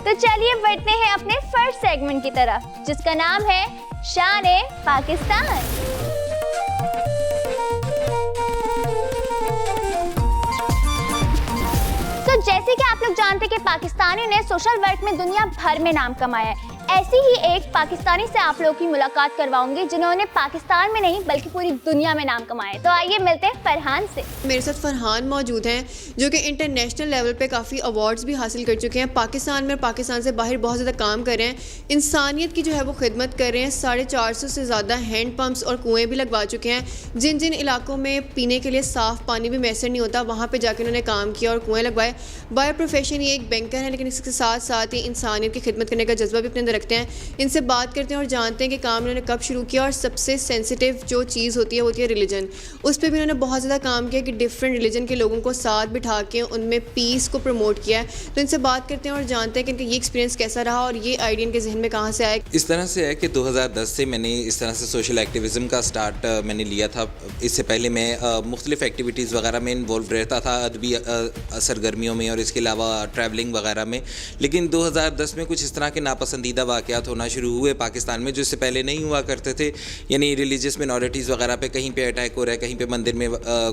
تو چلیے بڑھتے ہیں اپنے فرسٹ سیگمنٹ کی طرف جس کا نام ہے شان پاکستان. جیسے کہ آپ لوگ جانتے کہ پاکستانیوں نے سوشل ورک میں دنیا بھر میں نام کمایا ہے. ایسی ہی ایک پاکستانی سے آپ لوگوں کی ملاقات کرواؤں گی جنہوں نے پاکستان میں نہیں بلکہ پوری دنیا میں نام کمایا. تو آئیے ملتے ہیں فرحان سے. میرے ساتھ فرحان موجود ہیں جو کہ انٹرنیشنل لیول پہ کافی ایوارڈز بھی حاصل کر چکے ہیں. پاکستان میں اور پاکستان سے باہر بہت زیادہ کام کر رہے ہیں, انسانیت کی جو ہے وہ خدمت کر رہے ہیں. 450 سے زیادہ ہینڈ پمپس اور کنویں بھی لگوا چکے ہیں. جن علاقوں میں پینے کے لیے صاف پانی بھی میسر نہیں ہوتا وہاں پہ جا کے انہوں نے کام کیا اور کنویں لگوائے. بائی پروفیشن یہ ایک بینکر ہے لیکن اس کے ساتھ ساتھ ہی انسانیت کی خدمت کرنے کا جذبہ بھی اپنے اندر رکھتے ہیں. ان سے بات کرتے ہیں اور جانتے ہیں کہ کام انہوں نے کب شروع کیا اور سب سے سینسیٹیو جو چیز ہوتی ہے ریلیجن. اس پہ بھی انہوں نے بہت زیادہ کام کیا کہ ڈفرینٹ ریلیجن کے لوگوں کو ساتھ بٹھا کے ان میں پیس کو پروموٹ کیا ہے. تو ان سے بات کرتے ہیں اور جانتے ہیں کہ ان کا یہ ایکسپیرینس کیسا رہا اور یہ آئیڈیا ان کے ذہن میں کہاں سے آیا. اس طرح سے ہے کہ 2010 سے میں نے اس طرح سے سوشل ایکٹیویزم کا سٹارٹ میں نے لیا تھا. اس سے پہلے میں مختلف ایکٹیویٹیز وغیرہ میں انوالو رہتا تھا, ادبی سرگرمیوں میں اور اس کے علاوہ ٹریولنگ وغیرہ میں. لیکن 2010 میں کچھ اس طرح کے ناپسندیدہ واقعات ہونا شروع ہوئے پاکستان میں جو اس سے پہلے نہیں ہوا کرتے تھے. یعنی ریلیجیس منورٹیز وغیرہ پہ کہیں پہ اٹیک ہو رہا ہے, کہیں پہ مندر میں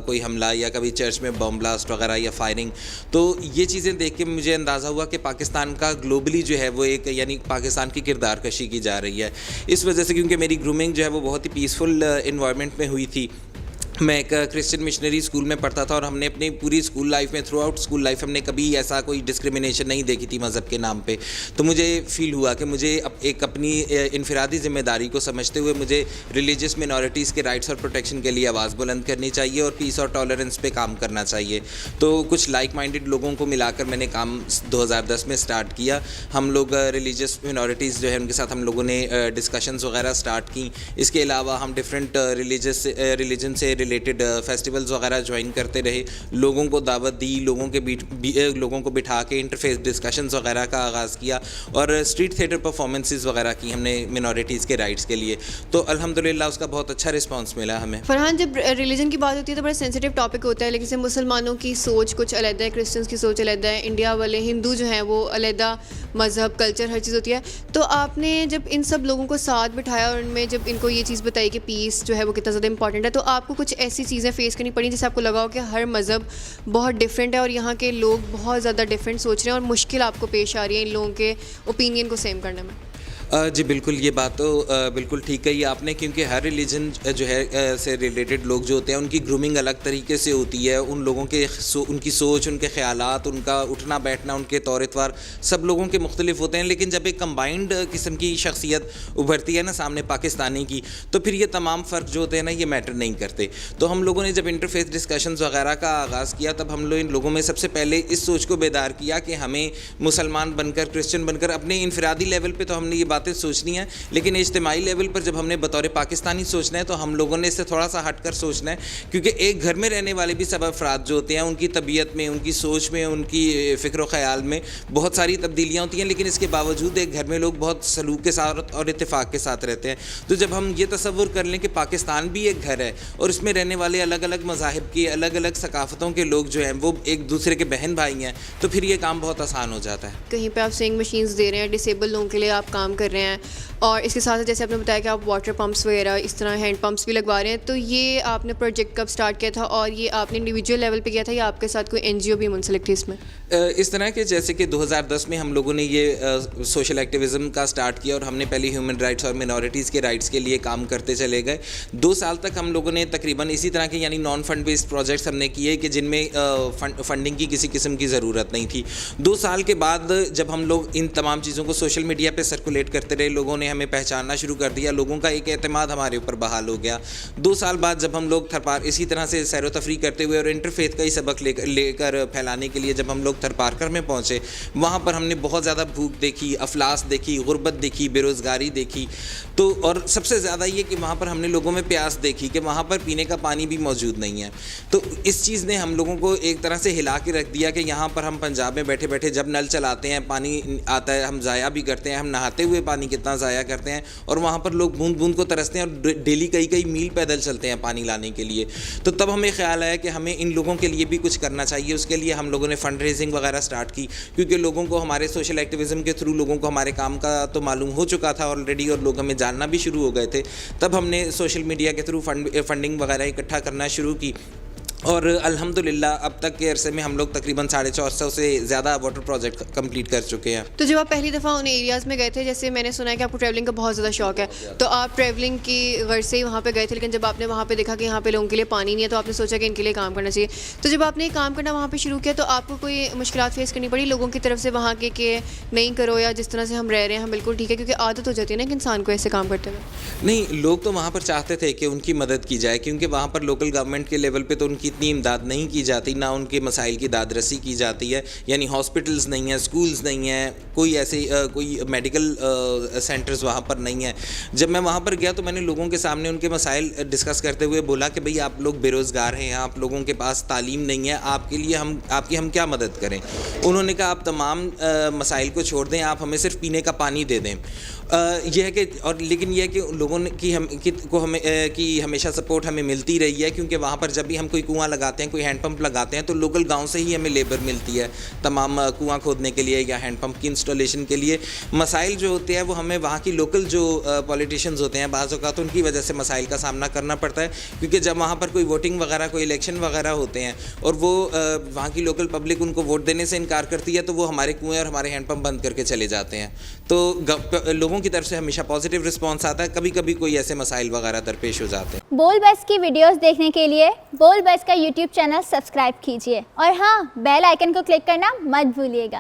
کوئی حملہ یا کبھی چرچ میں بم بلاسٹ وغیرہ یا فائرنگ. تو یہ چیزیں دیکھ کے مجھے اندازہ ہوا کہ پاکستان کا گلوبلی جو ہے وہ ایک یعنی پاکستان کی کردار کشی کی جا رہی ہے. اس وجہ سے کیونکہ میری گرومنگ جو ہے وہ بہت ہی پیسفل انوائرمنٹ میں ہوئی تھی. میں ایک کرسچن مشنری اسکول میں پڑھتا تھا اور ہم نے اپنی پوری اسکول لائف میں تھرو آؤٹ اسکول لائف ہم نے کبھی ایسا کوئی ڈسکریمنیشن نہیں دیکھی تھی مذہب کے نام پہ. تو مجھے فیل ہوا کہ مجھے ایک اپنی انفرادی ذمہ داری کو سمجھتے ہوئے مجھے ریلیجیس منورٹیز کے رائٹس اور پروٹیکشن کے لیے آواز بلند کرنی چاہیے اور پیس اور ٹالرنس پہ کام کرنا چاہیے. تو کچھ لائک مائنڈیڈ لوگوں کو ملا کر میں نے کام 2010 میں سٹارٹ کیا. ہم لوگ ریلیجیس منورٹیز جو ہے ان کے ساتھ ہم لوگوں نے ڈسکشنز وغیرہ سٹارٹ کی. اس کے علاوہ ہم ڈفرینٹ ریلیجن سے ریلیٹڈ فیسٹیولز وغیرہ جوائن کرتے رہے, لوگوں کو دعوت دی, لوگوں کو بٹھا کے انٹرفیس ڈسکشنز وغیرہ کا آغاز کیا اور اسٹریٹ تھیٹر پرفارمنسز وغیرہ کی ہم نے منورٹیز کے رائٹس کے لیے. تو الحمدللہ اس کا بہت اچھا رسپانس ملا ہمیں. فرحان, جب ریلیجن کی بات ہوتی ہے تو بڑا سینسیٹیو ٹاپک ہوتا ہے, لیکن جیسے مسلمانوں کی سوچ کچھ علیحدہ ہے, کرسچنس کی سوچ علیحدہ ہے, انڈیا والے ہندو جو ہیں وہ علیحدہ مذہب کلچر ہر چیز ہوتی ہے. تو آپ نے جب ان سب لوگوں کو ساتھ بٹھایا اور ان میں جب ان کو یہ چیز بتائی کہ پیس جو ہے وہ کتنا زیادہ امپورٹنٹ ہے, تو آپ کو کچھ ایسی چیزیں فیس کرنی پڑیں جیسے آپ کو لگا ہو کہ ہر مذہب بہت ڈفرینٹ ہے اور یہاں کے لوگ بہت زیادہ ڈفرینٹ سوچ رہے ہیں اور مشکل آپ کو پیش آ رہی ہے ان لوگوں کے اوپینین کو سیم کرنے میں؟ جی بالکل, یہ بات تو بالکل ٹھیک کہی آپ نے, کیونکہ ہر ریلیجن جو ہے سے ریلیٹڈ لوگ جو ہوتے ہیں ان کی گرومنگ الگ طریقے سے ہوتی ہے. ان لوگوں کے ان کی سوچ, ان کے خیالات, ان کا اٹھنا بیٹھنا, ان کے طور اتوار سب لوگوں کے مختلف ہوتے ہیں. لیکن جب ایک کمبائنڈ قسم کی شخصیت ابھرتی ہے نا سامنے پاکستانی کی, تو پھر یہ تمام فرق جو ہوتے ہیں نا یہ میٹر نہیں کرتے. تو ہم لوگوں نے جب انٹرفیس ڈسکشنز وغیرہ کا آغاز کیا تب ہم ان لوگوں میں سب سے پہلے اس سوچ کو بیدار کیا کہ ہمیں مسلمان بن کر, کرسچن بن کر اپنے انفرادی لیول پہ تو ہم نے یہ باتیں سوچنی ہیں, لیکن اجتماعی لیول پر جب ہم نے بطور پاکستانی سوچنا ہے تو ہم لوگوں نے اس سے تھوڑا سا ہٹ کر سوچنا ہے. کیونکہ ایک گھر میں رہنے والے بھی سب افراد جو ہوتے ہیں ان کی طبیعت میں, ان کی سوچ میں, ان کی فکر و خیال میں بہت ساری تبدیلیاں ہوتی ہیں, لیکن اس کے باوجود ایک گھر میں لوگ بہت سلوک کے ساتھ اور اتفاق کے ساتھ رہتے ہیں. تو جب ہم یہ تصور کر لیں کہ پاکستان بھی ایک گھر ہے اور اس میں رہنے والے الگ الگ مذاہب کی, الگ الگ ثقافتوں کے لوگ جو ہیں وہ ایک دوسرے کے بہن بھائی ہیں, تو پھر یہ کام بہت آسان ہو جاتا ہے. کہیں پہ آپ سوئنگ مشینز دے رہے ہیں, ڈسیبل لوگوں کے لیے آپ کام کر رہے ہیں, اور اس کے ساتھ جیسے آپ نے بتایا کہ آپ واٹر پمپس وغیرہ اس طرح ہینڈ پمپس بھی لگوا رہے ہیں. تو یہ آپ نے پروجیکٹ کب سٹارٹ کیا تھا اور یہ آپ نے انڈیویجول لیول پہ کیا تھا یا آپ کے ساتھ کوئی این جی او بھی منسلک تھی اس میں؟ اس طرح کے جیسے کہ 2010 میں ہم لوگوں نے یہ سوشل ایکٹیویزم کا سٹارٹ کیا اور ہم نے پہلے ہیومن رائٹس اور منورٹیز کے رائٹس کے لیے کام کرتے چلے گئے. 2 سال تک ہم لوگوں نے تقریباً اسی طرح کے یعنی نان فنڈ بیسڈ پروجیکٹس ہم نے کیے کہ جن میں فنڈنگ کی کسی قسم کی ضرورت نہیں تھی. 2 سال کے بعد جب ہم لوگ ان تمام چیزوں کو سوشل میڈیا پہ سرکولیٹ کرتے رہے, لوگوں نے ہمیں پہچاننا شروع کر دیا, لوگوں کا ایک اعتماد ہمارے اوپر بحال ہو گیا. 2 سال بعد جب ہم لوگ تھرپار اسی طرح سے سیر و تفریح کرتے ہوئے اور انٹرفیتھ کا ہی سبق لے کر پھیلانے کے لیے جب ہم لوگ تھرپارکر میں پہنچے, وہاں پر ہم نے بہت زیادہ بھوک دیکھی, افلاس دیکھی, غربت دیکھی, بے روزگاری دیکھی. تو اور سب سے زیادہ یہ کہ وہاں پر ہم نے لوگوں میں پیاس دیکھی کہ وہاں پر پینے کا پانی بھی موجود نہیں ہے. تو اس چیز نے ہم لوگوں کو ایک طرح سے ہلا کے رکھ دیا کہ یہاں پر ہم پنجاب میں بیٹھے بیٹھے جب نل چلاتے ہیں, پانی آتا ہے, ہم ضائع بھی کرتے ہیں, ہم نہاتے ہوئے پانی کتنا ضائع جایا کرتے ہیں اور وہاں پر لوگ بوند بوند کو ترستے ہیں اور ڈیلی کئی میل پیدل چلتے ہیں پانی لانے کے لیے. تو تب ہمیں خیال آیا کہ ہمیں ان لوگوں کے لیے بھی کچھ کرنا چاہیے. اس کے لیے ہم لوگوں نے فنڈ ریزنگ وغیرہ سٹارٹ کی, کیونکہ لوگوں کو ہمارے سوشل ایکٹیویزم کے تھرو لوگوں کو ہمارے کام کا تو معلوم ہو چکا تھا آلریڈی اور لوگ ہمیں جاننا بھی شروع ہو گئے تھے. تب ہم نے سوشل میڈیا کے تھرو فنڈنگ وغیرہ اکٹھا کرنا شروع کی اور الحمدللہ اب تک کے عرصے میں ہم لوگ تقریباً 450 سے زیادہ واٹر پروجیکٹ کمپلیٹ کر چکے ہیں. تو جب آپ پہلی دفعہ ان ایریاز میں گئے تھے, جیسے میں نے سنا ہے کہ آپ کو ٹریولنگ کا بہت زیادہ شوق ہے, تو آپ ٹریولنگ کی غرض سے ہی وہاں پہ گئے تھے, لیکن جب آپ نے وہاں پہ دیکھا کہ یہاں پہ لوگوں کے لیے پانی نہیں ہے تو آپ نے سوچا کہ ان کے لیے کام کرنا چاہیے. تو جب آپ نے کام کرنا وہاں پہ شروع کیا تو آپ کو کوئی مشکلات فیس کرنی پڑی لوگوں کی طرف سے وہاں کے کہ نہیں کرو یا جس طرح سے ہم رہ رہے ہیں ہم بالکل ٹھیک ہے, کیونکہ عادت ہو جاتی ہے نا کہ انسان کو ایسے کام کرتے ہوئے؟ نہیں, لوگ تو وہاں پر چاہتے تھے کہ ان کی مدد کی جائے, کیونکہ وہاں پر لوکل گورنمنٹ کے لیول پہ تو ان کی اتنی امداد نہیں کی جاتی, نہ ان کے مسائل کی داد رسی کی جاتی ہے. یعنی ہاسپٹلز نہیں ہیں, اسکولز نہیں ہیں, کوئی ایسے کوئی میڈیکل سینٹرز وہاں پر نہیں ہیں. جب میں وہاں پر گیا تو میں نے لوگوں کے سامنے ان کے مسائل ڈسکس کرتے ہوئے بولا کہ بھئی آپ لوگ بے روزگار ہیں, آپ لوگوں کے پاس تعلیم نہیں ہے, آپ کے لیے ہم کیا مدد کریں. انہوں نے کہا آپ تمام مسائل کو چھوڑ دیں, آپ ہمیں صرف پینے کا پانی دے دیں. یہ ہے کہ اور لیکن یہ ہے کہ لوگوں کی ہمیشہ سپورٹ ہمیں ملتی رہی ہے, کیونکہ وہاں پر جب بھی ہم کوئی کنواں لگاتے ہیں, کوئی ہینڈ پمپ لگاتے ہیں تو لوکل گاؤں سے ہی ہمیں لیبر ملتی ہے تمام کنواں کھودنے کے لیے یا ہینڈ پمپ کی انسٹالیشن کے لیے. مسائل جو ہوتے ہیں وہ ہمیں وہاں کی لوکل جو پولیٹیشینز ہوتے ہیں بعض اوقات ان کی وجہ سے مسائل کا سامنا کرنا پڑتا ہے, کیونکہ جب وہاں پر کوئی ووٹنگ وغیرہ کوئی الیکشن وغیرہ ہوتے ہیں اور وہ وہاں کی لوکل پبلک ان کو ووٹ دینے سے انکار کرتی ہے تو وہ ہمارے کنویں اور ہمارے ہینڈ پمپ بند کر کے چلے جاتے ہیں. تو لوگوں کی طرف سے ہمیشہ پازیٹیو رسپانس آتا ہے, کبھی کبھی کوئی ایسے مسائل وغیرہ درپیش ہو جاتے ہیں. بول بس کی ویڈیوز دیکھنے کے لیے بول بس کا یوٹیوب چینل سبسکرائب کیجیے اور ہاں بیل آئیکن کو کلک کرنا مت بھولیے گا.